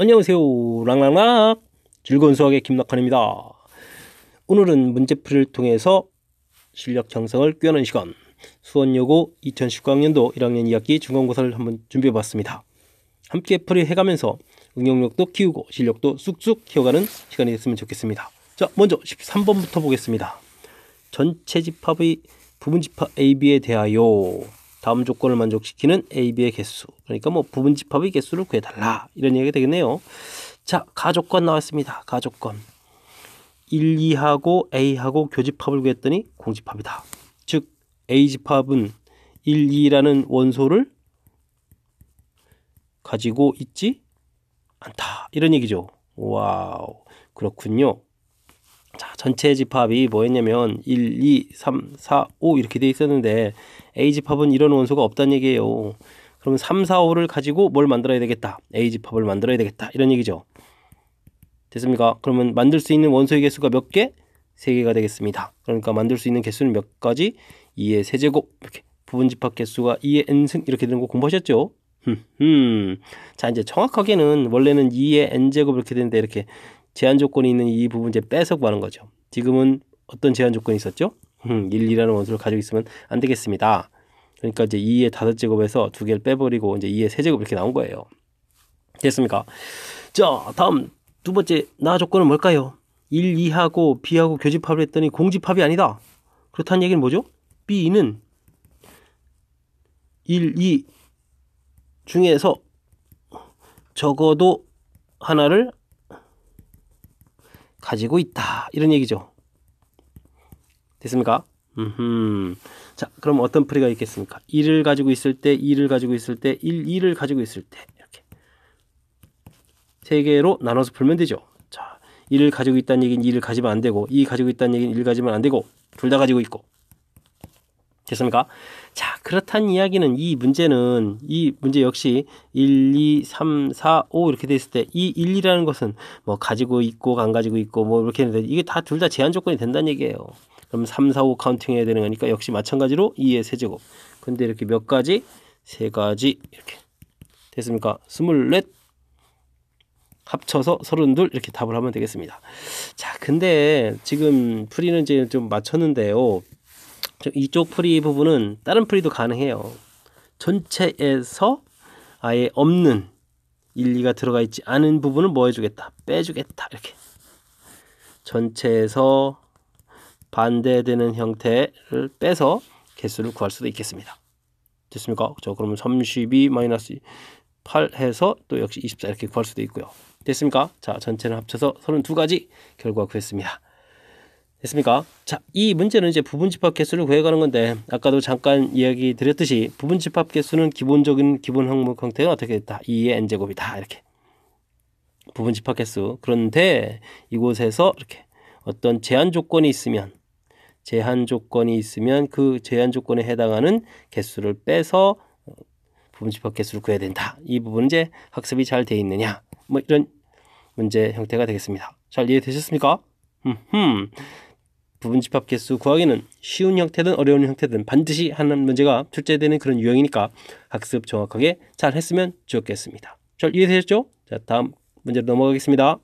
안녕하세요. 랑랑락 즐거운 수학의 김낙환입니다. 오늘은 문제풀이를 통해서 실력 형성을 꾀하는 시간, 수원여고 2019학년도 1학년 2학기 중간고사를 한번 준비해봤습니다. 함께 풀이해가면서 응용력도 키우고 실력도 쑥쑥 키워가는 시간이 됐으면 좋겠습니다. 자, 먼저 13번부터 보겠습니다. 전체 집합의 부분집합 AB에 대하여 다음 조건을 만족시키는 AB의 개수, 그러니까 뭐 부분집합의 개수를 구해달라, 이런 얘기가 되겠네요. 자, 가조건 나왔습니다. 가조건 1, 2하고 A하고 교집합을 구했더니 공집합이다. 즉 A집합은 1, 2라는 원소를 가지고 있지 않다, 이런 얘기죠. 와우, 그렇군요. 자, 전체 집합이 뭐였냐면 1, 2, 3, 4, 5 이렇게 돼 있었는데 A집합은 이런 원소가 없다는 얘기예요. 그러면 3, 4, 5를 가지고 뭘 만들어야 되겠다? A집합을 만들어야 되겠다, 이런 얘기죠. 됐습니까? 그러면 만들 수 있는 원소의 개수가 몇 개? 3개가 되겠습니다. 그러니까 만들 수 있는 개수는 몇 가지? 2의 세제곱, 이렇게 부분집합 개수가 2의 n승, 이렇게 되는 거 공부하셨죠? 자, 이제 정확하게는 원래는 2의 n제곱 이렇게 되는데 이렇게 제한 조건이 있는 이 부분 이제 빼서 구하는 거죠. 지금은 어떤 제한 조건이 있었죠? 1, 2라는 원소를 가지고 있으면 안 되겠습니다. 그러니까 이제 2의 5제곱에서 2개를 빼버리고 이제 2의 세제곱 이렇게 나온 거예요. 됐습니까? 자, 다음 두 번째 나 조건은 뭘까요? 1, 2하고 B하고 교집합을 했더니 공집합이 아니다. 그렇다는 얘기는 뭐죠? B는 1, 2 중에서 적어도 하나를 가지고 있다, 이런 얘기죠. 됐습니까? 자, 그럼 어떤 풀이가 있겠습니까? 1을 가지고 있을 때, 2를 가지고 있을 때, 1, 2를 가지고 있을 때, 이렇게 3개로 나눠서 풀면 되죠. 자, 1을 가지고 있다는 얘기는 2를 가지면 안 되고, 2 가지고 있다는 얘기는 1 가지면 안 되고, 둘 다 가지고 있고. 됐습니까? 자, 그렇다는 이야기는 이 문제 역시 1, 2, 3, 4, 5 이렇게 돼 있을 때 이 1, 2라는 것은 뭐 가지고 있고 안 가지고 있고 뭐 이렇게 했는데 이게 다 둘 다 제한 조건이 된다는 얘기예요. 그럼 3, 4, 5 카운팅 해야 되는 거니까 역시 마찬가지로 2의 세제곱. 근데 이렇게 몇 가지? 3가지 이렇게. 됐습니까? 24 합쳐서 32 이렇게 답을 하면 되겠습니다. 자, 근데 지금 풀이는 이제 좀 맞췄는데요. 이쪽 풀이 부분은 다른 풀이도 가능해요. 전체에서 아예 없는 1, 2가 들어가 있지 않은 부분을 뭐 해주겠다? 빼주겠다, 이렇게. 전체에서 반대되는 형태를 빼서 개수를 구할 수도 있겠습니다. 됐습니까? 그러면 32 마이너스 8 해서 또 역시 24 이렇게 구할 수도 있고요. 됐습니까? 자, 전체를 합쳐서 32가지 결과 구했습니다. 됐습니까? 자, 이 문제는 이제 부분집합 개수를 구해가는 건데 아까도 잠깐 이야기 드렸듯이 부분집합 개수는 기본적인 기본 항목 형태는 어떻게 됐다? 2의 n제곱이다, 이렇게. 부분집합 개수. 그런데 이곳에서 이렇게 어떤 제한 조건이 있으면 그 제한 조건에 해당하는 개수를 빼서 부분집합 개수를 구해야 된다. 이 부분은 이제 학습이 잘 돼 있느냐, 뭐 이런 문제 형태가 되겠습니다. 잘 이해되셨습니까? 부분집합 개수 구하기는 쉬운 형태든 어려운 형태든 반드시 하는 문제가 출제되는 그런 유형이니까 학습 정확하게 잘 했으면 좋겠습니다. 잘 이해되셨죠? 자, 다음 문제로 넘어가겠습니다.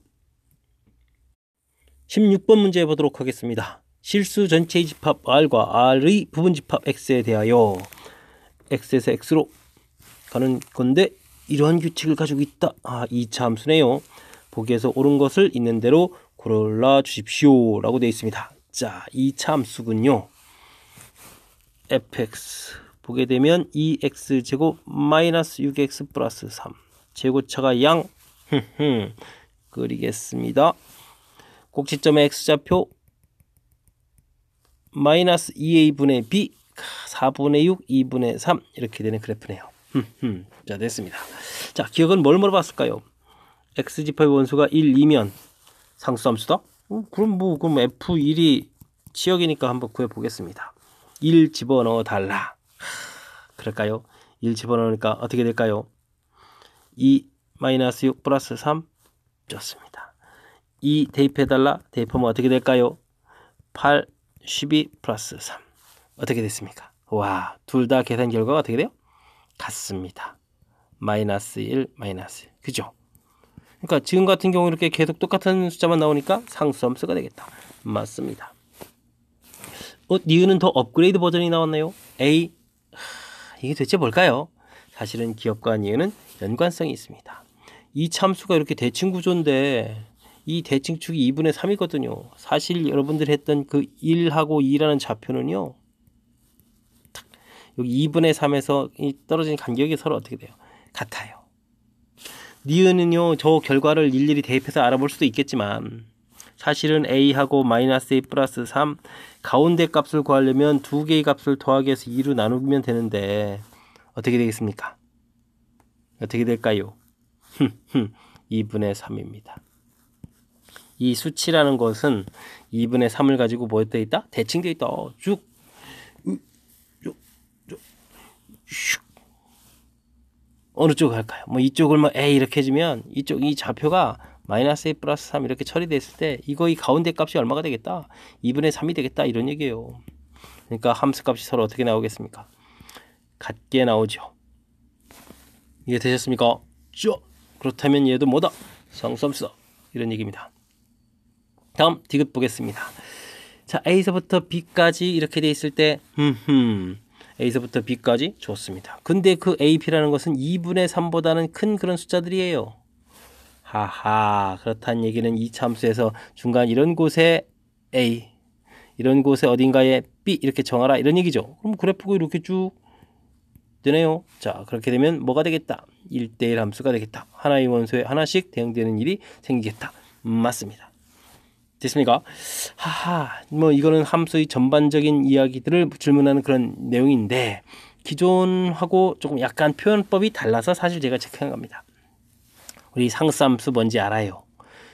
16번 문제 보도록 하겠습니다. 실수 전체의 집합 R과 R의 부분집합 X에 대하여 X에서 X로 가는 건데 이러한 규칙을 가지고 있다. 아, 2차 함수네요. 보기에서 옳은 것을 있는 대로 골라 주십시오 라고 되어 있습니다. 자, 2차 함수군요. fx 보게 되면 2x제곱 마이너스 6x 플러스 3 제곱차가 양 그리겠습니다. 꼭지점의 x좌표 마이너스 2a분의 b 4분의 6 2분의 3 이렇게 되는 그래프네요. 자, 됐습니다. 자, 기억은 뭘 물어봤을까요? x집합의 원소가 1, 2면 상수함수다? 그럼 F1이 치역이니까 한번 구해보겠습니다. 1 집어넣어 달라. 그럴까요? 1 집어넣으니까 어떻게 될까요? 2 마이너스 6 플러스 3 좋습니다. 2 대입해달라. 대입하면 어떻게 될까요? 8 12 플러스 3 어떻게 됐습니까? 와, 둘 다 계산 결과가 어떻게 돼요? 같습니다. 마이너스 1 마이너스 1 그죠? 그러니까 지금 같은 경우 이렇게 계속 똑같은 숫자만 나오니까 상수함수가 되겠다. 맞습니다. 니은은 더 업그레이드 버전이 나왔나요? A. 이게 대체 뭘까요? 사실은 기업과 니은은 연관성이 있습니다. 이 참수가 이렇게 대칭 구조인데 이 대칭축이 2분의 3이거든요. 사실 여러분들 했던 그 1하고 2라는 좌표는요. 여기 2분의 3에서 이 떨어진 간격이 서로 어떻게 돼요? 같아요. 니은은요. 저 결과를 일일이 대입해서 알아볼 수도 있겠지만 사실은 A하고 마이너스 A 플러스 3 가운데 값을 구하려면 두 개의 값을 더하기 해서 2로 나누면 되는데 어떻게 되겠습니까? 어떻게 될까요? 2분의 3입니다. 이 수치라는 것은 2분의 3을 가지고 뭐 되어 있다? 대칭되어 있다. 쭉 어느 쪽 할까요? 뭐 이쪽을 뭐 A 이렇게 해주면 이쪽 이 좌표가 마이너스 A 플러스 3 이렇게 처리됐을 때 이거 이 가운데 값이 얼마가 되겠다? 2분의 3이 되겠다 이런 얘기예요. 그러니까 함수 값이 서로 어떻게 나오겠습니까? 같게 나오죠. 이해되셨습니까? 그렇다면 얘도 뭐다? 상수함수다 이런 얘기입니다. 다음 디귿 보겠습니다. 자, A서부터 B까지 이렇게 돼 있을 때 A서부터 B까지 좋습니다. 근데 그 A, B라는 것은 2분의 3보다는 큰 그런 숫자들이에요. 하하, 그렇다는 얘기는 이 참수에서 중간 이런 곳에 A, 이런 곳에 어딘가에 B 이렇게 정하라 이런 얘기죠. 그럼 그래프가 이렇게 쭉 되네요. 자, 그렇게 되면 뭐가 되겠다? 1대1 함수가 되겠다. 하나의 원소에 하나씩 대응되는 일이 생기겠다. 맞습니다. 됐습니까? 하하, 뭐 이거는 함수의 전반적인 이야기들을 질문하는 그런 내용인데 기존하고 조금 약간 표현법이 달라서 사실 제가 체크한 겁니다. 우리 상수함수 뭔지 알아요.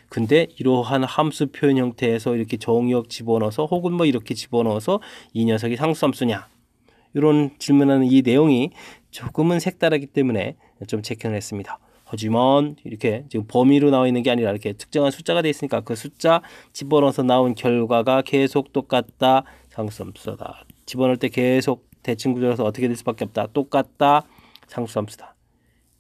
근데 이러한 함수 표현 형태에서 이렇게 정의역 집어넣어서 혹은 뭐 이렇게 집어넣어서 이 녀석이 상수함수냐 이런 질문하는 이 내용이 조금은 색다르기 때문에 좀 체크를 했습니다. 하지만 이렇게 지금 범위로 나와 있는 게 아니라 이렇게 특정한 숫자가 되어 있으니까 그 숫자 집어넣어서 나온 결과가 계속 똑같다. 상수함수다. 집어넣을 때 계속 대칭 구조라서 어떻게 될 수밖에 없다. 똑같다. 상수함수다.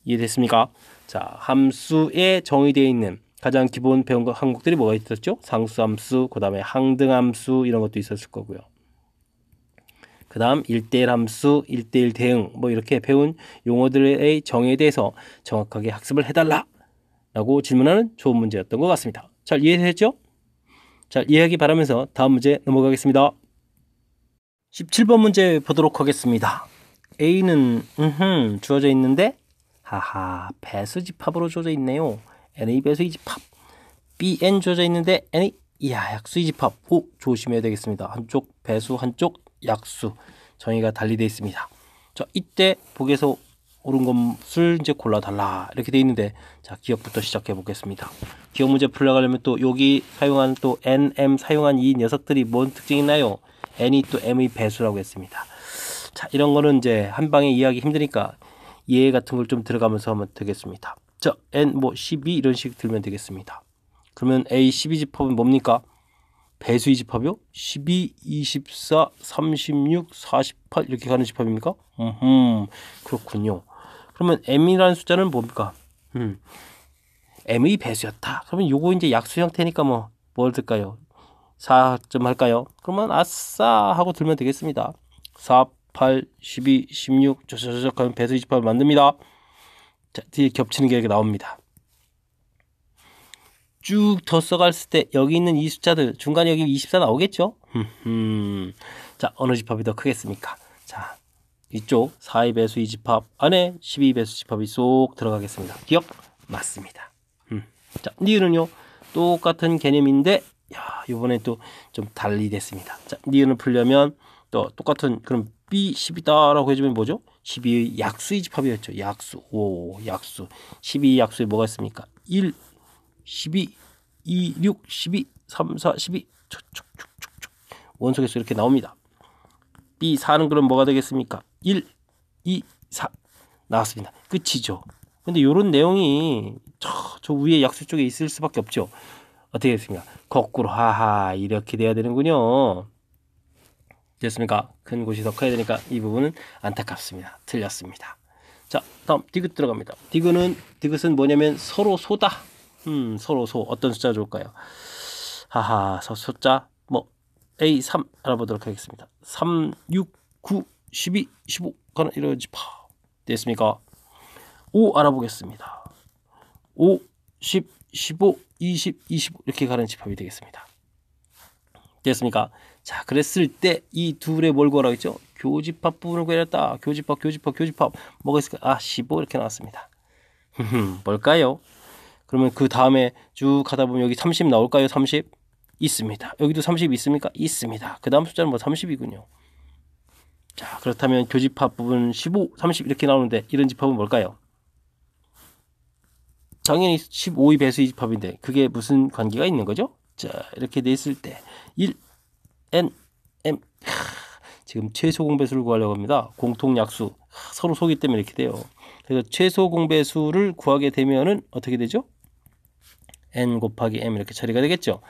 이해됐습니까? 자, 함수에 정의되어 있는 가장 기본 배운 항목들이 뭐가 있었죠? 상수함수, 그 다음에 항등함수 이런 것도 있었을 거고요. 그 다음 1대1 함수, 1대1 대응 뭐 이렇게 배운 용어들의 정의에 대해서 정확하게 학습을 해달라 라고 질문하는 좋은 문제였던 것 같습니다. 잘 이해됐죠? 잘 이해하기 바라면서 다음 문제 넘어가겠습니다. 17번 문제 보도록 하겠습니다. A는 주어져 있는데 하하 배수집합으로 주어져 있네요. NA 배수의 집합. BN 주어져 있는데 NA 약수의 집합. 조심해야 되겠습니다. 한쪽 배수 한쪽 약수 정의가 달리 되어 있습니다. 자, 이때 보기에서 옳은 것을 이제 골라달라 이렇게 되어 있는데 자, 기억부터 시작해 보겠습니다. 기억 문제 풀려가려면 또 여기 사용한 또 NM 사용한 이 녀석들이 뭔 특징이 있나요? N이 또 M의 배수라고 했습니다. 자, 이런 거는 이제 한 방에 이해하기 힘드니까 예외 같은 걸 좀 들어가면서 하면 되겠습니다. 자, N 뭐 12 이런 식 들면 되겠습니다. 그러면 A 12집합은 뭡니까? 배수의 집합이요? 12, 24, 36, 48 이렇게 가는 집합입니까? 그렇군요. 그러면 M이라는 숫자는 뭡니까? M의 배수였다. 그러면 요거 이제 약수 형태니까 뭘 들까요? 4점 할까요? 그러면 아싸 하고 들면 되겠습니다. 4, 8, 12, 16 저저저 하면 배수의 집합을 만듭니다. 자, 뒤에 겹치는 게 이렇게 나옵니다. 쭉 더 써갔을 때 여기 있는 이 숫자들 중간에 여기 24 나오겠죠? 자, 어느 집합이 더 크겠습니까? 자, 이쪽 4의 배수 이 집합 안에 12 배수 집합이 쏙 들어가겠습니다. 기억? 맞습니다. 자, 니은은요 똑같은 개념인데 이번에 또 좀 달리 됐습니다. 자, 니은을 풀려면 또 똑같은 그럼 B12다라고 해주면 뭐죠? 12의 약수의 집합이었죠. 약수. 약수. 12 약수에 뭐가 있습니까? 1 12, 2, 6, 12, 3, 4, 12 쭉쭉쭉쭉쭉 원소개수 이렇게 나옵니다. B4는 그럼 뭐가 되겠습니까? 1, 2, 4 나왔습니다. 끝이죠. 근데 이런 내용이 저 위에 약수 쪽에 있을 수밖에 없죠. 어떻게 됐습니까? 거꾸로 하하 이렇게 돼야 되는군요. 됐습니까? 큰 곳이 더 커야 되니까 이 부분은 안타깝습니다. 틀렸습니다. 자, 다음 디귿 들어갑니다. 디귿은 뭐냐면 서로 소다. 서로 소 어떤 숫자 좋을까요? 하하, 숫자 뭐 A3 알아보도록 하겠습니다. 3, 6, 9, 12, 15 가는 이런 집합 됐습니까? 5 알아보겠습니다. 5, 10, 15, 20, 25 이렇게 가는 집합이 되겠습니다. 됐습니까? 자, 그랬을 때 이 둘에 뭘 구하라고 했죠? 교집합 부분을 구해냈다. 교집합 뭐가 있을까? 아, 15 이렇게 나왔습니다. 뭘까요? 그러면 그 다음에 쭉 가다 보면 여기 30 나올까요? 30 있습니다. 여기도 30 있습니까? 있습니다. 그 다음 숫자는 뭐 30이군요. 자, 그렇다면 교집합 부분 15, 30 이렇게 나오는데 이런 집합은 뭘까요? 당연히 15의 배수 2집합인데 그게 무슨 관계가 있는 거죠? 자, 이렇게 돼 있을 때 1, n, m 지금 최소 공배수를 구하려고 합니다. 공통 약수 서로 소기 때문에 이렇게 돼요. 그래서 최소 공배수를 구하게 되면은 어떻게 되죠? n 곱하기 m 이렇게 처리가 되겠죠.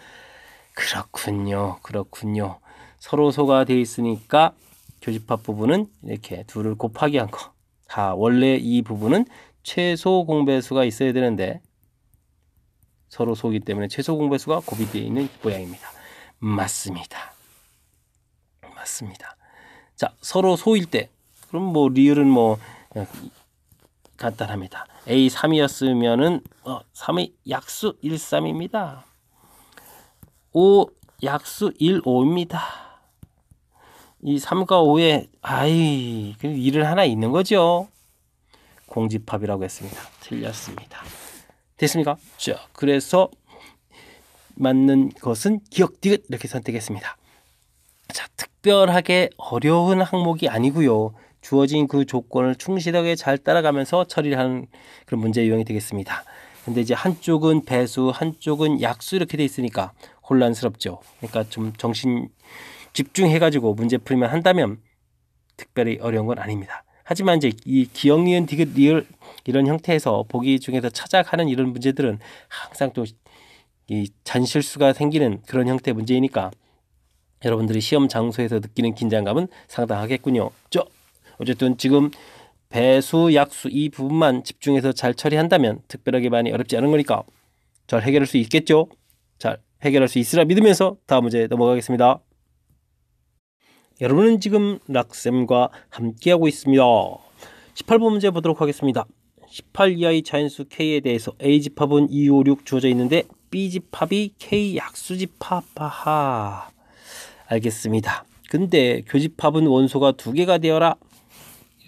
그렇군요. 서로 소가 되어 있으니까 교집합 부분은 이렇게 둘을 곱하기 한 거. 원래 이 부분은 최소 공배수가 있어야 되는데 서로 소기 때문에 최소 공배수가 곱이 되어 있는 모양입니다. 맞습니다. 자, 서로 소일 때 그럼 뭐 리을은 뭐 간단합니다. A3이었으면은 3의 약수 1, 3입니다. 5 약수 1, 5입니다. 이 3과 5에 그래도 1은 하나 있는 거죠. 공집합이라고 했습니다. 틀렸습니다. 됐습니까? 자, 그래서 맞는 것은 기억 디귿 이렇게 선택했습니다. 자, 특별하게 어려운 항목이 아니고요. 주어진 그 조건을 충실하게 잘 따라가면서 처리를 하는 그런 문제 유형이 되겠습니다. 근데 이제 한쪽은 배수, 한쪽은 약수 이렇게 돼 있으니까 혼란스럽죠. 그러니까 좀 정신 집중해가지고 문제 풀이만 한다면 특별히 어려운 건 아닙니다. 하지만 이제 이 기억, 니은, 디귿, 리을 이런 형태에서 보기 중에서 찾아가는 이런 문제들은 항상 또 이 잔실수가 생기는 그런 형태의 문제이니까 여러분들이 시험 장소에서 느끼는 긴장감은 상당하겠군요. 어쨌든 지금 배수, 약수 이 부분만 집중해서 잘 처리한다면 특별하게 많이 어렵지 않은 거니까 잘 해결할 수 있겠죠? 잘 해결할 수 있으라 믿으면서 다음 문제 넘어가겠습니다. 여러분은 지금 락쌤과 함께하고 있습니다. 18번 문제 보도록 하겠습니다. 18 이하의 자연수 K에 대해서 A집합은 2, 5, 6 주어져 있는데 B집합이 K 약수집합. 알겠습니다. 근데 교집합은 원소가 2개가 되어라.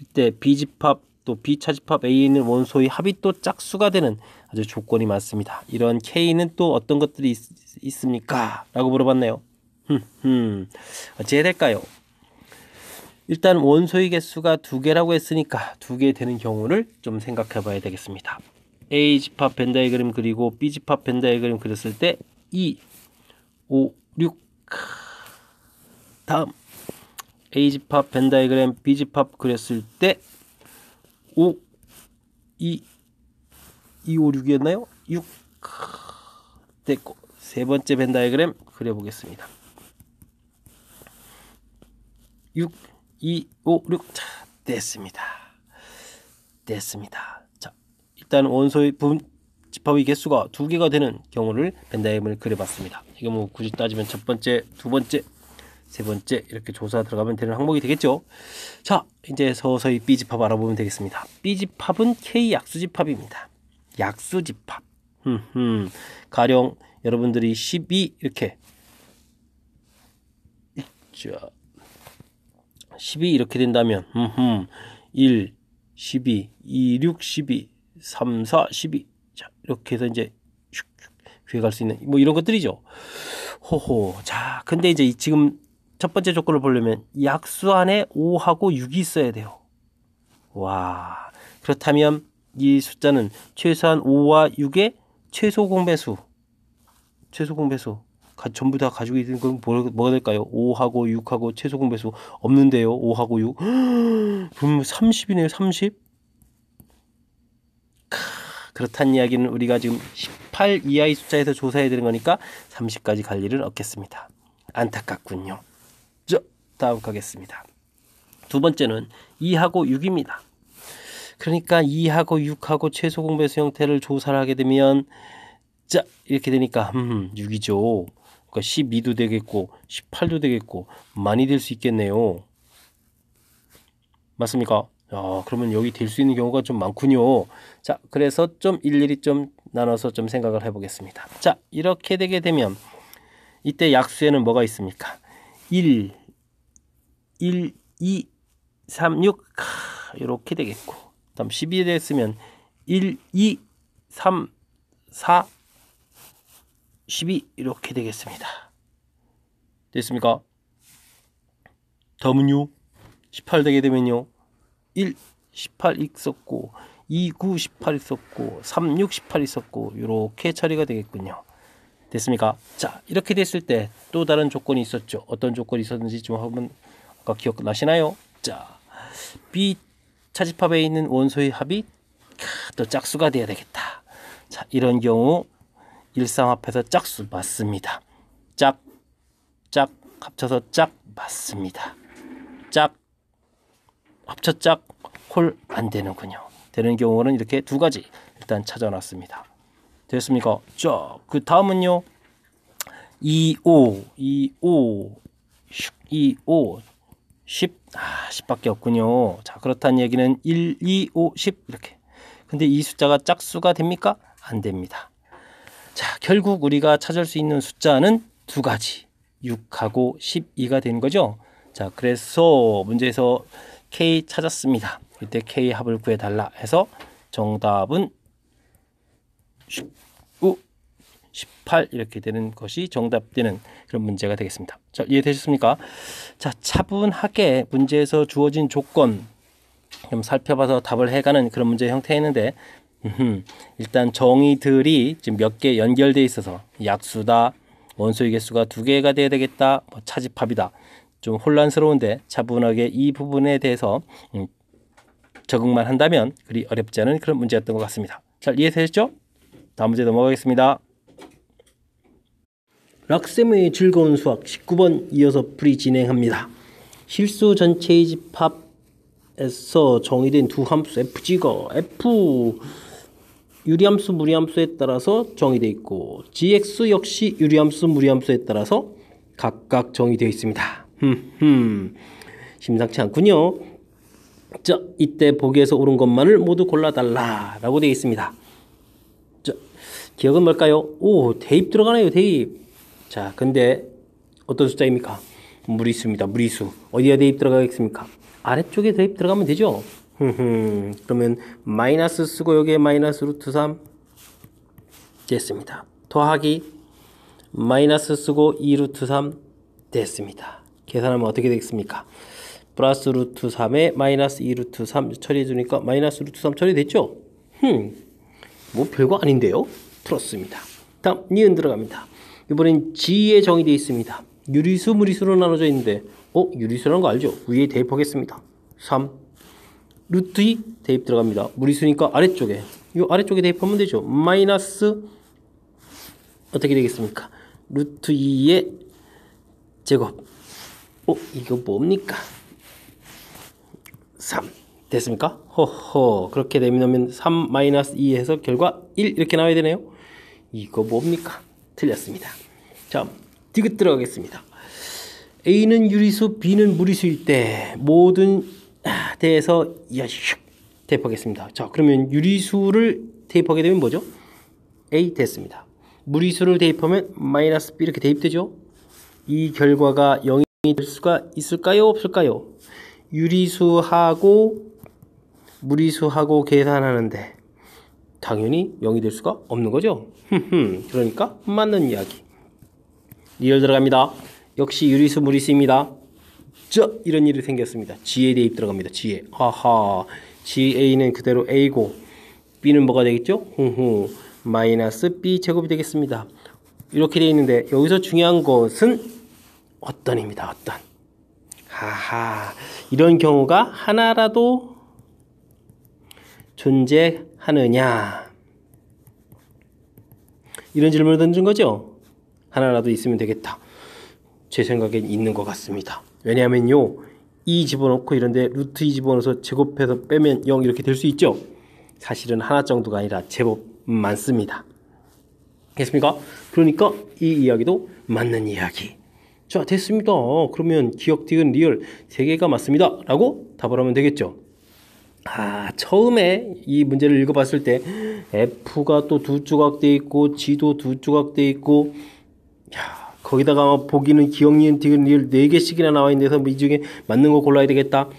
이때 B집합 또 B차집합 A에 있는 원소의 합이 또 짝수가 되는 아주 조건이 많습니다. 이런 K는 또 어떤 것들이 있습니까? 라고 물어봤네요. 어찌해야 될까요? 일단 원소의 개수가 2개라고 했으니까 2개 되는 경우를 좀 생각해 봐야 되겠습니다. A집합 벤 다이그램 그리고 B집합 벤 다이그램 그렸을 때 2, 5, 6 다음 A집합 벤 다이그램 B집합 그렸을 때 5, 2, 5, 6이었나요? 6 됐고 세 번째 벤 다이그램 그려보겠습니다. 6, 2, 5, 6 자, 됐습니다. 자, 일단 원소의 집합의 개수가 2개가 되는 경우를 벤 다이그램을 그려봤습니다. 이거 뭐 굳이 따지면 첫 번째, 두 번째, 세 번째 이렇게 조사 들어가면 되는 항목이 되겠죠. 자, 이제 서서히 B집합 알아보면 되겠습니다. B집합은 K 약수집합입니다. 약수집합. 가령 여러분들이 12 이렇게 자, 12 이렇게 된다면 1, 12, 2, 6, 12, 3, 4, 12 자, 이렇게 해서 이제 구해갈 수 있는 뭐 이런 것들이죠. 자, 근데 이제 지금 첫 번째 조건을 보려면 약수 안에 5하고 6이 있어야 돼요. 와, 그렇다면 이 숫자는 최소한 5와 6의 최소 공배수 전부 다 가지고 있는 건 뭐가 될까요? 5하고 6하고 최소 공배수 없는데요. 5하고 6 그럼 30이네요. 30 그렇다는 이야기는 우리가 지금 18 이하의 숫자에서 조사해야 되는 거니까 30까지 갈 일은 없겠습니다. 안타깝군요. 자, 다음 가겠습니다. 두 번째는 2하고 6입니다. 그러니까 2하고 6하고 최소 공배수 형태를 조사를 하게 되면 자, 이렇게 되니까 6이죠. 그러니까 12도 되겠고 18도 되겠고 많이 될 수 있겠네요. 맞습니까? 그러면 여기 될 수 있는 경우가 좀 많군요. 자, 그래서 좀 일일이 좀 나눠서 좀 생각을 해보겠습니다. 자, 이렇게 되게 되면 이때 약수에는 뭐가 있습니까? 1, 2, 3, 6 이렇게 되겠고, 다음 12 됐으면 1, 2, 3, 4, 12 이렇게 되겠습니다. 됐습니까? 다음은요. 18 되게 되면요. 1, 18 있었고 2, 9, 18 있었고 3, 6, 18 있었고 이렇게 처리가 되겠군요. 됐습니까? 자, 이렇게 됐을 때 또 다른 조건이 있었죠. 어떤 조건이 있었는지 좀 한번 아까 기억나시나요? 자, B 차집합에 있는 원소의 합이 또 짝수가 돼야 되겠다. 자, 이런 경우 일상합해서 짝수 맞습니다. 짝 합쳐서 짝 맞습니다. 짝 합쳐 짝 홀 안 되는군요. 되는 경우는 이렇게 두 가지 일단 찾아놨습니다. 됐습니까? 자, 그 다음은요. 2, 5, 10, 10밖에 없군요. 자, 그렇다는 얘기는 1, 2, 5, 10 이렇게. 근데 이 숫자가 짝수가 됩니까? 안 됩니다. 자, 결국 우리가 찾을 수 있는 숫자는 두 가지. 6하고 12가 되는 거죠. 자, 그래서 문제에서 K 찾았습니다. 이때 K 합을 구해달라 해서 정답은 19, 18 이렇게 되는 것이 정답되는 그런 문제가 되겠습니다. 자, 이해되셨습니까? 자, 차분하게 문제에서 주어진 조건 좀 살펴봐서 답을 해가는 그런 문제 형태였는데 일단 정의들이 지금 몇 개 연결되어 있어서 약수다, 원소의 개수가 두 개가 돼야 되겠다, 뭐 차집합이다. 좀 혼란스러운데 차분하게 이 부분에 대해서 적응만 한다면 그리 어렵지 않은 그런 문제였던 것 같습니다. 잘 이해되셨죠? 다음 문제 넘어가겠습니다. 락쌤의 즐거운 수학 19번 이어서 풀이 진행합니다. 실수 전체의 집합에서 정의된 두 함수 fg가 f 유리함수 무리함수에 따라서 정의되어 있고 gx 역시 유리함수 무리함수에 따라서 각각 정의되어 있습니다. 심상치 않군요. 자, 이때 보기에서 옳은 것만을 모두 골라달라 라고 되어 있습니다. 자, 기억은 뭘까요? 오, 대입 들어가네요. 대입. 자, 근데 어떤 숫자입니까? 무리수입니다. 무리수. 어디에 대입 들어가겠습니까? 아래쪽에 대입 들어가면 되죠. 그러면 마이너스 쓰고 여기에 마이너스 루트 3 됐습니다. 더하기 마이너스 쓰고 2 루트 3 됐습니다. 계산하면 어떻게 되겠습니까? 플러스 루트 3에 마이너스 2 루트 3 처리해 주니까 마이너스 루트 3 처리됐죠? 뭐 별거 아닌데요? 풀었습니다. 다음 니은 들어갑니다. 이번엔 G에 정의되어 있습니다. 유리수 무리수로 나눠져 있는데 유리수라는 거 알죠? 위에 대입하겠습니다. 3 루트 2 대입 들어갑니다. 무리수니까 아래쪽에 이 아래쪽에 대입하면 되죠. 마이너스 어떻게 되겠습니까? 루트 2의 제곱. 이거 뭡니까? 3 됐습니까? 허허, 그렇게 되면 3 마이너스 2 해서 결과 1 이렇게 나와야 되네요. 이거 뭡니까? 틀렸습니다. 자, 디귿 들어가겠습니다. A는 유리수, B는 무리수일 때 모든 대에서 대입하겠습니다. 자, 그러면 유리수를 대입하게 되면 뭐죠? A 됐습니다. 무리수를 대입하면 마이너스 B 이렇게 대입되죠? 이 결과가 0이 될 수가 있을까요? 없을까요? 유리수하고 무리수하고 계산하는데 당연히 0이 될 수가 없는 거죠. 그러니까 맞는 이야기. 리얼 들어갑니다. 역시 유리수 무리수입니다. 이런 일이 생겼습니다. G에 대입 들어갑니다. G에. 아하. GA는 그대로 A고 B는 뭐가 되겠죠? 마이너스 B 제곱이 되겠습니다. 이렇게 되어 있는데 여기서 중요한 것은 어떤입니다. 어떤. 하하. 이런 경우가 하나라도 존재하느냐. 이런 질문을 던진 거죠. 하나라도 있으면 되겠다. 제 생각엔 있는 것 같습니다. 왜냐하면요, 2 집어넣고 이런데 루트 2 집어넣어서 제곱해서 빼면 0 이렇게 될 수 있죠. 사실은 하나 정도가 아니라 제법 많습니다. 됐습니까? 그러니까 이 이야기도 맞는 이야기. 자, 됐습니다. 그러면 기억, 디귿, 리을 세 개가 맞습니다. 라고 답을 하면 되겠죠. 처음에 이 문제를 읽어봤을 때 F가 또 두 조각 돼 있고 G도 두 조각 돼 있고 거기다가 보기는 기억, 니은, 디귿, 리을 4개씩이나 나와 있는데서 이 중에 맞는 거 골라야 되겠다.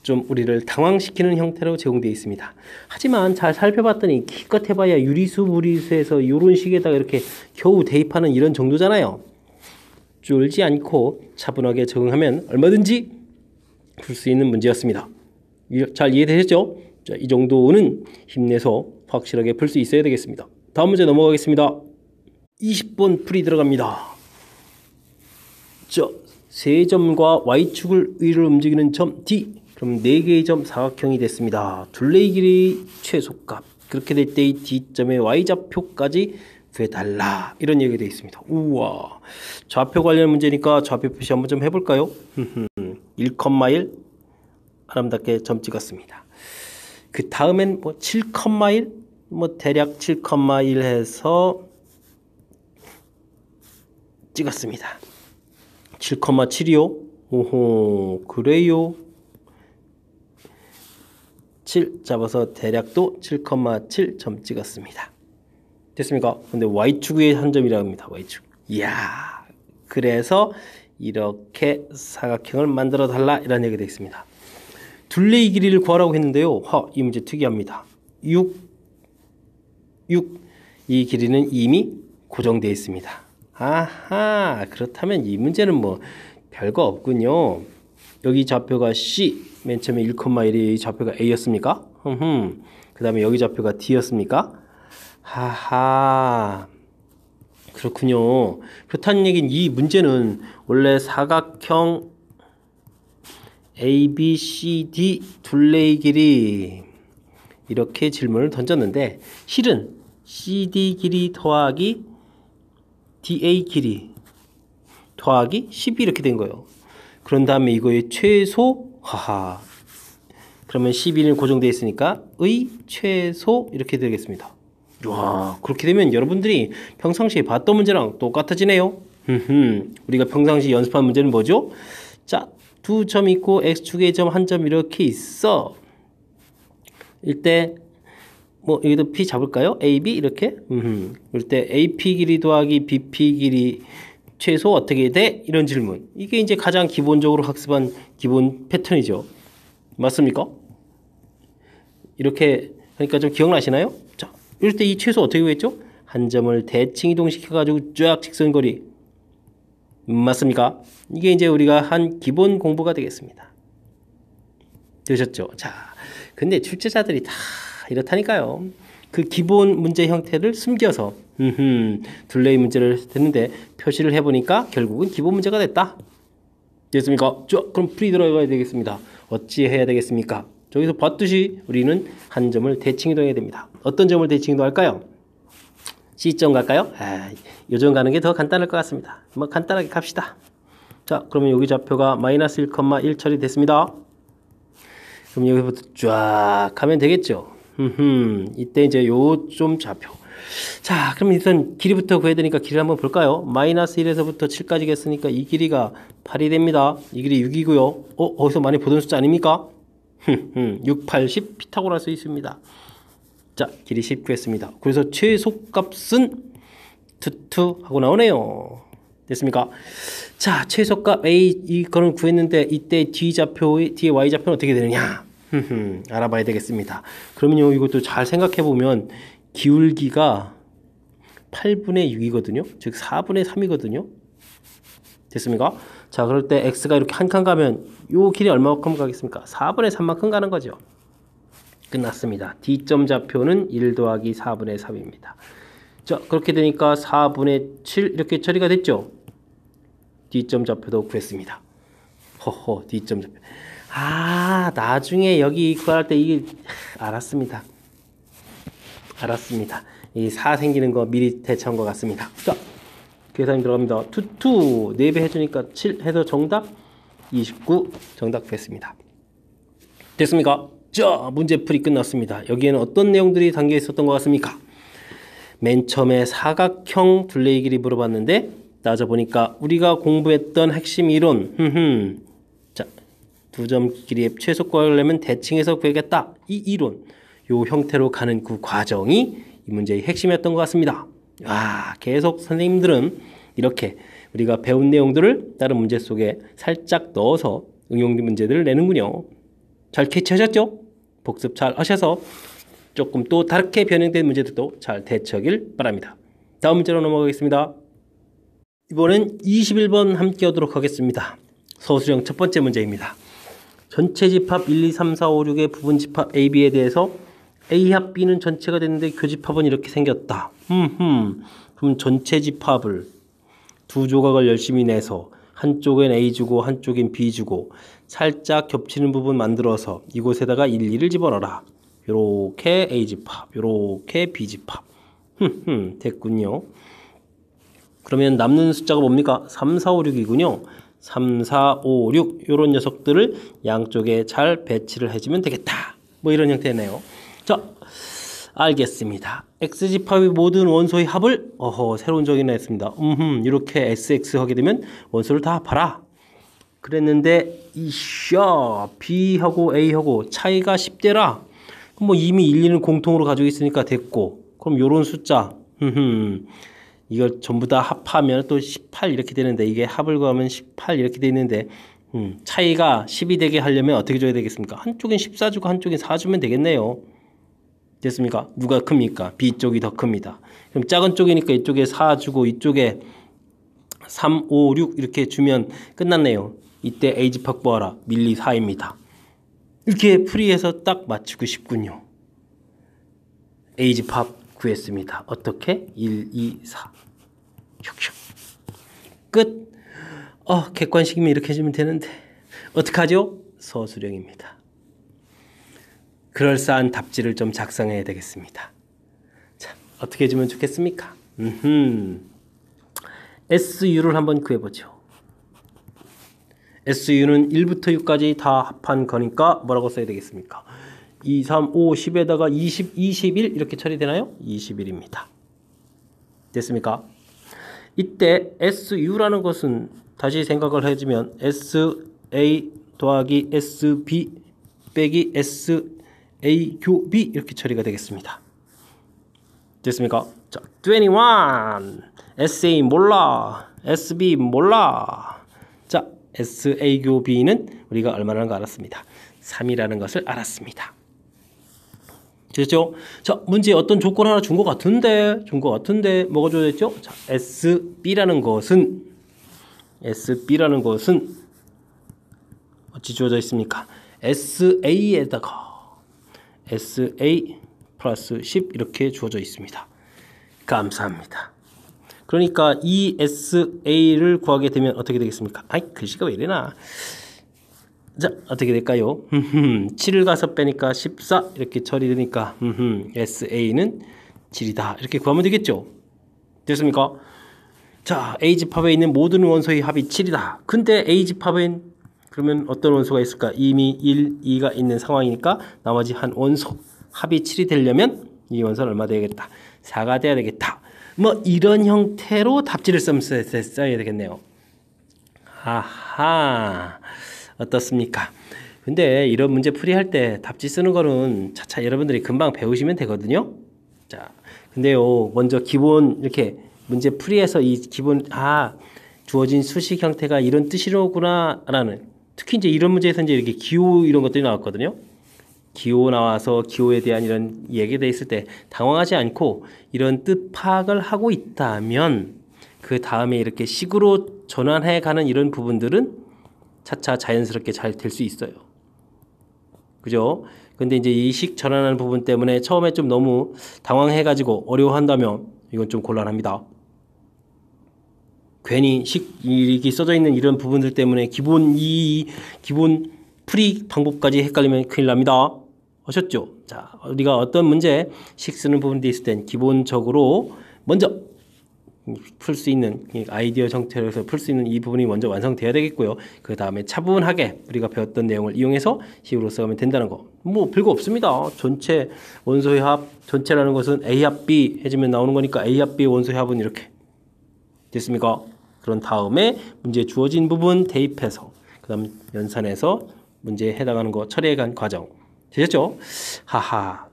좀 우리를 당황시키는 형태로 제공되어 있습니다. 하지만 잘 살펴봤더니 기껏 해봐야 유리수, 무리수에서 이런 식에다가 이렇게 겨우 대입하는 이런 정도잖아요. 쫄지 않고 차분하게 적응하면 얼마든지 풀 수 있는 문제였습니다. 잘 이해되셨죠? 자, 이 정도는 힘내서 확실하게 풀 수 있어야 되겠습니다. 다음 문제 넘어가겠습니다. 20번 풀이 들어갑니다. 자, 세 점과 Y축을 위로 움직이는 점 D. 그럼 4개의 점 사각형이 됐습니다. 둘레의 길이 최소값. 그렇게 될 때 이 D점의 Y좌표까지 구해달라. 이런 얘기가 되어 있습니다. 우와. 좌표 관련 문제니까 좌표 표시 한번 좀 해볼까요? 1,1 아름답게 점 찍었습니다. 그 다음엔 뭐 7,1 대략 7,1 해서 찍었습니다. 7,7이요? 오호, 그래요? 7 잡아서 대략도 7,7 점 찍었습니다. 됐습니까? 근데 Y축 위에 한 점이라고 합니다. Y축. 이야, 그래서 이렇게 사각형을 만들어 달라 이런 얘기가 되어 있습니다. 둘레의 길이를 구하라고 했는데요. 이 문제 특이합니다. 6. 이 길이는 이미 고정되어 있습니다. 아하, 그렇다면 이 문제는 뭐 별거 없군요. 여기 좌표가 C, 맨 처음에 1,1이 좌표가 A였습니까? 그 다음에 여기 좌표가 D였습니까? 하하, 그렇군요. 그렇다는 얘기는 이 문제는 원래 사각형 A, B, C, D 둘레의 길이 이렇게 질문을 던졌는데 실은 CD 길이 더하기 DA 길이 더하기 10이 이렇게 된 거예요. 그런 다음에 이거의 최소, 그러면 11은 고정되어 있으니까 의 최소 이렇게 되겠습니다. 와, 그렇게 되면 여러분들이 평상시에 봤던 문제랑 똑같아지네요. 우리가 평상시 연습한 문제는 뭐죠? 자, 두 점 있고 X축의 점 한 점 이렇게 있어. 이때 뭐 여기도 P 잡을까요? AB 이렇게. 이럴 때 AP 길이 더하기 BP 길이 최소 어떻게 돼? 이런 질문. 이게 이제 가장 기본적으로 학습한 기본 패턴이죠. 맞습니까? 이렇게 하니까 좀 기억나시나요? 자, 이럴 때 이 최소 어떻게 구했죠? 한 점을 대칭 이동시켜가지고 쫙 직선거리. 맞습니까? 이게 이제 우리가 한 기본 공부가 되겠습니다. 되셨죠? 자, 근데 출제자들이 다 이렇다니까요. 그 기본 문제 형태를 숨겨서 둘레의 문제를 했는데 표시를 해보니까 결국은 기본 문제가 됐다. 됐습니까? 자, 그럼 풀이 들어가야 되겠습니다. 어찌 해야 되겠습니까? 저기서 봤듯이 우리는 한 점을 대칭 이동해야 됩니다. 어떤 점을 대칭 이동할까요? C점 갈까요? 요점 가는 게 더 간단할 것 같습니다. 뭐 간단하게 갑시다. 자, 그러면 여기 좌표가 마이너스 1,1 처리됐습니다. 그럼 여기부터 쫙 가면 되겠죠. 이때 이제 요점 좌표. 자, 그럼 일단 길이부터 구해야 되니까 길이를 한번 볼까요? 마이너스 1에서부터 7까지 겠으니까 이 길이가 8이 됩니다. 이 길이 6이고요. 어디서 많이 보던 숫자 아닙니까? 6, 8, 10 피타고라스 있습니다. 자, 길이 10 구했습니다. 그래서 최소값은 투투 하고 나오네요. 됐습니까? 자, 최소값 A 이거는 구했는데 이때 D의 Y좌표는 어떻게 되느냐? 알아봐야 되겠습니다. 그러면요, 이것도 잘 생각해 보면 기울기가 8분의 6이거든요. 즉 4분의 3이거든요. 됐습니까? 자, 그럴 때 X가 이렇게 한 칸 가면 요 길이 얼마만큼 가겠습니까? 4분의 3만큼 가는 거죠. 끝났습니다. D점 좌표는 1 더하기 4분의 3입니다. 자, 그렇게 되니까 4분의 7 이렇게 처리가 됐죠. D점 좌표도 구했습니다. 허허, D점 좌표. 나중에 여기 구할 때 이게 알았습니다. 이 4 생기는 거 미리 대처한 것 같습니다. 자, 계산이 들어갑니다. 투투 4배 해주니까 7 해서 정답 29 정답 구했습니다. 됐습니까? 자, 문제풀이 끝났습니다. 여기에는 어떤 내용들이 담겨 있었던 것 같습니까? 맨 처음에 사각형 둘레의 길이 물어봤는데 따져보니까 우리가 공부했던 핵심 이론 자, 두 점 길이의 최소 구하려고 하면 대칭해서 구하겠다. 이 이론 요 형태로 가는 그 과정이 이 문제의 핵심이었던 것 같습니다. 와, 계속 선생님들은 이렇게 우리가 배운 내용들을 다른 문제 속에 살짝 넣어서 응용 문제들을 내는군요. 잘 캐치하셨죠? 복습 잘 하셔서 조금 또 다르게 변형된 문제들도 잘 대처하길 바랍니다. 다음 문제로 넘어가겠습니다. 이번엔 21번 함께 하도록 하겠습니다. 서술형 첫 번째 문제입니다. 전체 집합 1, 2, 3, 4, 5, 6의 부분 집합 A, B에 대해서 A 합 B는 전체가 됐는데 교집합은 이렇게 생겼다. 그럼 전체 집합을 두 조각을 열심히 내서 한쪽엔 A 주고 한쪽엔 B 주고 살짝 겹치는 부분 만들어서 이곳에다가 1, 2를 집어넣어라. 요렇게 A 집합, 요렇게 B 집합. 됐군요. 그러면 남는 숫자가 뭡니까? 3, 4, 5, 6이군요. 3, 4, 5, 6 요런 녀석들을 양쪽에 잘 배치를 해주면 되겠다. 뭐 이런 형태네요. 자, 알겠습니다. X집합의 모든 원소의 합을 새로운 정의를 했습니다. 이렇게 SX 하게 되면 원소를 다 합하라. 그랬는데 이샤 B하고 A하고 차이가 10대라. 그럼 뭐 이미 1, 2는 공통으로 가지고 있으니까 됐고, 그럼 요런 숫자 이걸 전부 다 합하면 또 18 이렇게 되는데, 이게 합을 구하면 18 이렇게 돼 있는데 차이가 10이 되게 하려면 어떻게 줘야 되겠습니까? 한쪽엔 14 주고 한쪽엔 4 주면 되겠네요. 됐습니까? 누가 큽니까? B쪽이 더 큽니다. 그럼 작은 쪽이니까 이쪽에 4 주고 이쪽에 3, 5, 6 이렇게 주면 끝났네요. 이때 A집합 구하라. 밀리 4입니다. 이렇게 풀이해서 딱 맞추고 싶군요. A집합 구했습니다. 어떻게? 1, 2, 4 슉슉 끝. 객관식이면 이렇게 해주면 되는데 어떡하죠? 서술형입니다. 그럴싸한 답지를 좀 작성해야 되겠습니다. 자, 어떻게 해주면 좋겠습니까? SU를 한번 구해보죠. SU는 1부터 6까지 다 합한 거니까 뭐라고 써야 되겠습니까? 2, 3, 5, 10에다가 20, 21 이렇게 처리되나요? 21입니다. 됐습니까? 이때 SU라는 것은 다시 생각을 해주면 SA 더하기 SB 빼기 SA 교B 이렇게 처리가 되겠습니다. 됐습니까? 자, 21 SA 몰라 SB 몰라. 자, SA 교B는 우리가 얼마라는 거 알았습니다. 3이라는 것을 알았습니다. 됐죠? 자, 문제에 어떤 조건 하나 준 것 같은데 뭐가 주어졌죠? 자, SB라는 것은 어찌 주어져 있습니까? SA에다가 SA 플러스 10 이렇게 주어져 있습니다. 감사합니다. 그러니까 이 SA를 구하게 되면 어떻게 되겠습니까? 아이, 글씨가 왜 이래나? 자, 어떻게 될까요? 7을 가서 빼니까 14 이렇게 처리되니까 SA는 7이다 이렇게 구하면 되겠죠. 됐습니까? 자, A집합에 있는 모든 원소의 합이 7이다. 근데 A집합엔 그러면 어떤 원소가 있을까? 이미 1, 2가 있는 상황이니까 나머지 한 원소 합이 7이 되려면 이 원소는 얼마 되겠다? 4가 돼야 되겠다. 뭐 이런 형태로 답지를 써야 되겠네요. 아하, 어떻습니까? 근데 이런 문제 풀이할 때 답지 쓰는 거는 차차 여러분들이 금방 배우시면 되거든요. 자, 근데요, 먼저 기본 이렇게 문제 풀이해서 이 기본 주어진 수식 형태가 이런 뜻이로구나 라는, 특히 이제 이런 문제에서 이제 이렇게 기호 이런 것들이 나왔거든요. 기호 나와서 기호에 대한 이런 얘기가 돼 있을 때 당황하지 않고 이런 뜻 파악을 하고 있다면 그 다음에 이렇게 식으로 전환해 가는 이런 부분들은 차차 자연스럽게 잘 될 수 있어요. 그죠? 근데 이제 이 식 전환하는 부분 때문에 처음에 좀 너무 당황해가지고 어려워한다면 이건 좀 곤란합니다. 괜히 식이 써져 있는 이런 부분들 때문에 기본 풀이 방법까지 헷갈리면 큰일 납니다. 아셨죠? 자, 우리가 어떤 문제 식 쓰는 부분이 있을 땐 기본적으로 먼저 풀 수 있는 아이디어 형태로 해서 풀 수 있는 이 부분이 먼저 완성돼야 되겠고요. 그 다음에 차분하게 우리가 배웠던 내용을 이용해서 식으로 써가면 된다는 거. 뭐 별거 없습니다. 전체 원소의 합, 전체라는 것은 A 합 B 해주면 나오는 거니까 A 합 B 원소의 합은 이렇게 됐습니까? 그런 다음에 문제 주어진 부분 대입해서 그 다음 연산해서 문제에 해당하는 거 처리해간 과정 되셨죠? 하하.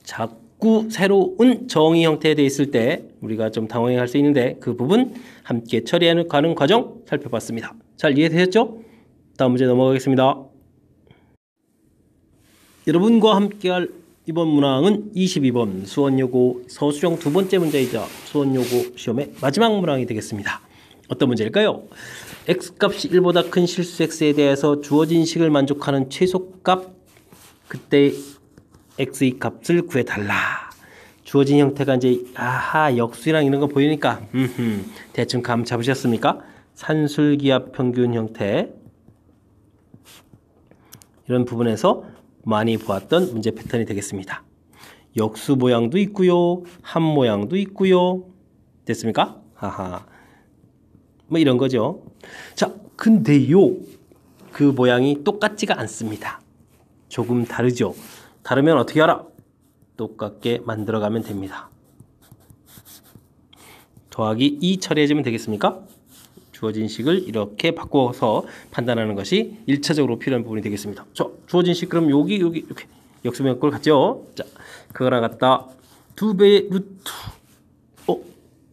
자꾸 새로운 정의 형태에 되어 있을 때 우리가 좀 당황할 수 있는데 그 부분 함께 처리하는 과정 살펴봤습니다. 잘 이해되셨죠? 다음 문제 넘어가겠습니다. 여러분과 함께할 이번 문항은 22번 수원여고 서술형 두 번째 문제이자 수원여고 시험의 마지막 문항이 되겠습니다. 어떤 문제일까요? x값이 1보다 큰 실수 x에 대해서 주어진 식을 만족하는 최소값 그때 x의 값을 구해달라. 주어진 형태가 이제 역수랑 이런 거 보이니까 대충 감 잡으셨습니까? 산술기압 평균 형태 이런 부분에서 많이 보았던 문제 패턴이 되겠습니다. 역수 모양도 있고요. 합 모양도 있고요. 됐습니까? 뭐 이런 거죠. 자, 근데요. 그 모양이 똑같지가 않습니다. 조금 다르죠. 다르면 어떻게 하라? 똑같게 만들어가면 됩니다. 더하기 2 처리해주면 되겠습니까? 주어진 식을 이렇게 바꿔서 판단하는 것이 1차적으로 필요한 부분이 되겠습니다. 주어진 식 그럼 여기 이렇게 역수명꼴 같죠? 자, 그거랑 같다. 2배의 루트.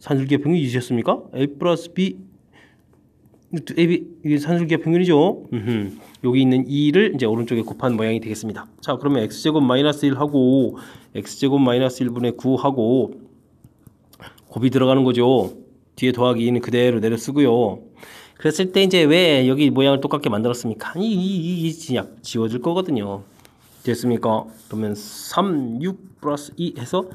산술기압 평균 잊으셨습니까? A 플러스 B 루트 AB 이게 산술기압 평균이죠. 여기 있는 2를 이제 오른쪽에 곱한 모양이 되겠습니다. 자, 그러면 x제곱 마이너스 1하고 x제곱 마이너스 1분의 9하고 곱이 들어가는 거죠. 뒤에 더하기 2는 그대로 내려 쓰고요. 그랬을 때 이제 왜 여기 모양을 똑같게 만들었습니까? 이 지워질 거거든요. 됐습니까? 그러면 3, 6 플러스 2 해서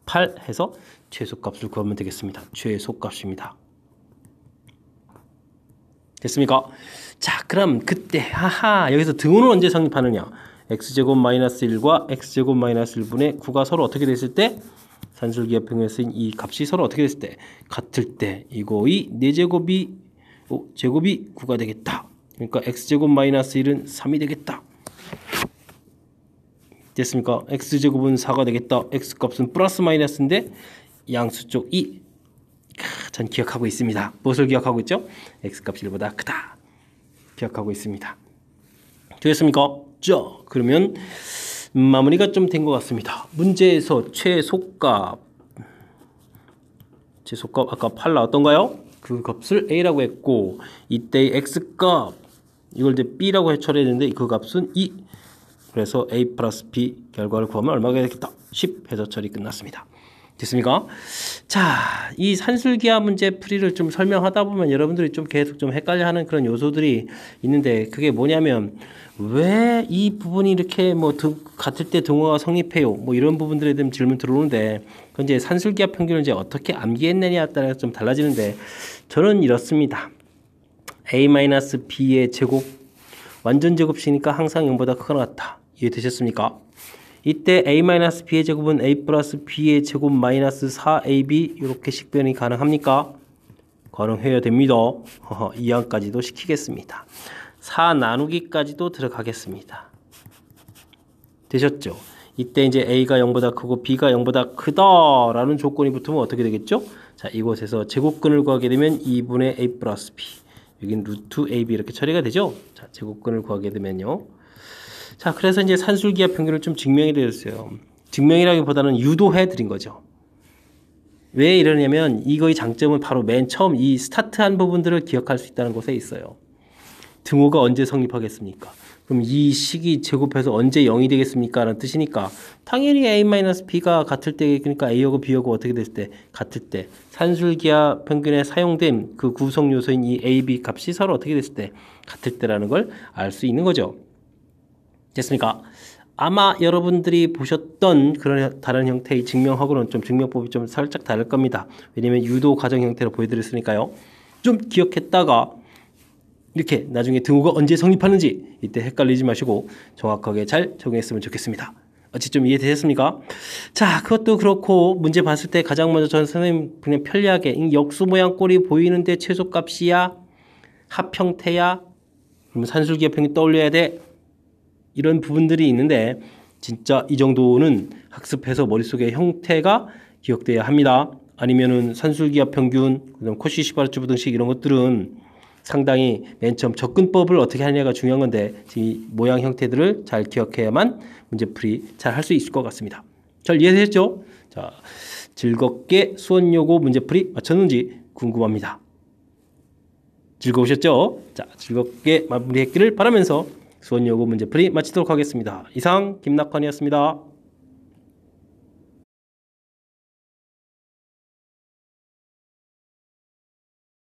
8 해서 최소값을 구하면 되겠습니다. 최소값입니다. 됐습니까? 자, 그럼 그때 여기서 등호는 언제 성립하느냐? x제곱 마이너스 1과 x제곱 마이너스 1분의 9가 서로 어떻게 됐을 때 산술기압 평균에 쓰인 이 값이 서로 어떻게 됐을 때 같을 때 이거의 4제곱이 제곱이 9가 되겠다. 그러니까 x제곱 마이너스 1은 3이 되겠다. 됐습니까? x제곱은 4가 되겠다. x값은 플러스 마이너스인데 양수 쪽 2. 전 기억하고 있습니다. 무엇을 기억하고 있죠? x값이 1보다 크다. 기억하고 있습니다. 되겠습니까? 자, 그러면 마무리가 좀 된 것 같습니다. 문제에서 최소값 아까 8 나왔던가요? 그 값을 A라고 했고 이때의 X값 이걸 이제 B라고 처리했는데 그 값은 2. 그래서 A 플러스 B 결과를 구하면 얼마가 되겠다? 10 해서 처리 끝났습니다. 됐습니까? 자, 이 산술기압 문제 풀이를 좀 설명하다 보면 여러분들이 좀 계속 좀 헷갈려하는 그런 요소들이 있는데 그게 뭐냐면 왜 이 부분이 이렇게 같을 때 등호가 성립해요? 이런 부분들에 대한 질문 들어오는데 이제 산술기압 평균을 이제 어떻게 암기했느냐에 따라 좀 달라지는데 저는 이렇습니다. A-B의 제곱 완전 제곱식이니까 항상 0보다 크거나 같다. 이해되셨습니까? 이때 A-B의 제곱은 A 플러스 B의 제곱 마이너스 4AB 이렇게 식변이 가능합니까? 가능해야 됩니다. 이항까지도 시키겠습니다. 4 나누기까지도 들어가겠습니다. 되셨죠? 이때 이제 A가 0보다 크고 B가 0보다 크다라는 조건이 붙으면 어떻게 되겠죠? 자, 이곳에서 제곱근을 구하게 되면 2분의 A 플러스 B 여긴 루트 AB 이렇게 처리가 되죠? 자, 제곱근을 구하게 되면요. 자, 그래서 이제 산술기압 평균을 좀 증명해 드렸어요. 증명이라기보다는 유도해 드린 거죠. 왜 이러냐면 이거의 장점은 바로 맨 처음 이 스타트한 부분들을 기억할 수 있다는 곳에 있어요. 등호가 언제 성립하겠습니까? 그럼 이 식이 제곱해서 언제 0이 되겠습니까? 라는 뜻이니까 당연히 A-B가 같을 때 그러니까 A하고 B하고 어떻게 됐을 때 같을 때 산술기압 평균에 사용된 그 구성 요소인 이 A, B 값이 서로 어떻게 됐을 때 같을 때라는 걸 알 수 있는 거죠. 됐습니까? 아마 여러분들이 보셨던 그런 다른 형태의 증명하고는 좀 증명법이 좀 살짝 다를 겁니다. 왜냐면 유도 과정 형태로 보여드렸으니까요. 좀 기억했다가 이렇게 나중에 등호가 언제 성립하는지 이때 헷갈리지 마시고 정확하게 잘 적용했으면 좋겠습니다. 어찌 좀 이해되셨습니까? 자, 그것도 그렇고 문제 봤을 때 가장 먼저 전 선생님 그냥 편리하게 이 역수 모양 꼴이 보이는데 최소값이야? 합형태야? 그럼 산술기업형이 떠올려야 돼? 이런 부분들이 있는데 진짜 이 정도는 학습해서 머릿속에 형태가 기억돼야 합니다. 아니면은 산술기하 평균, 그다음 코시-시바르츠 부등식 이런 것들은 상당히 맨 처음 접근법을 어떻게 하느냐가 중요한 건데 이 모양 형태들을 잘 기억해야만 문제풀이 잘 할 수 있을 것 같습니다. 잘 이해되셨죠? 자, 즐겁게 수원 요고 문제풀이 마쳤는지 궁금합니다. 즐거우셨죠? 자, 즐겁게 마무리했기를 바라면서 수원 요고 문제풀이 마치도록 하겠습니다. 이상 김낙환이었습니다.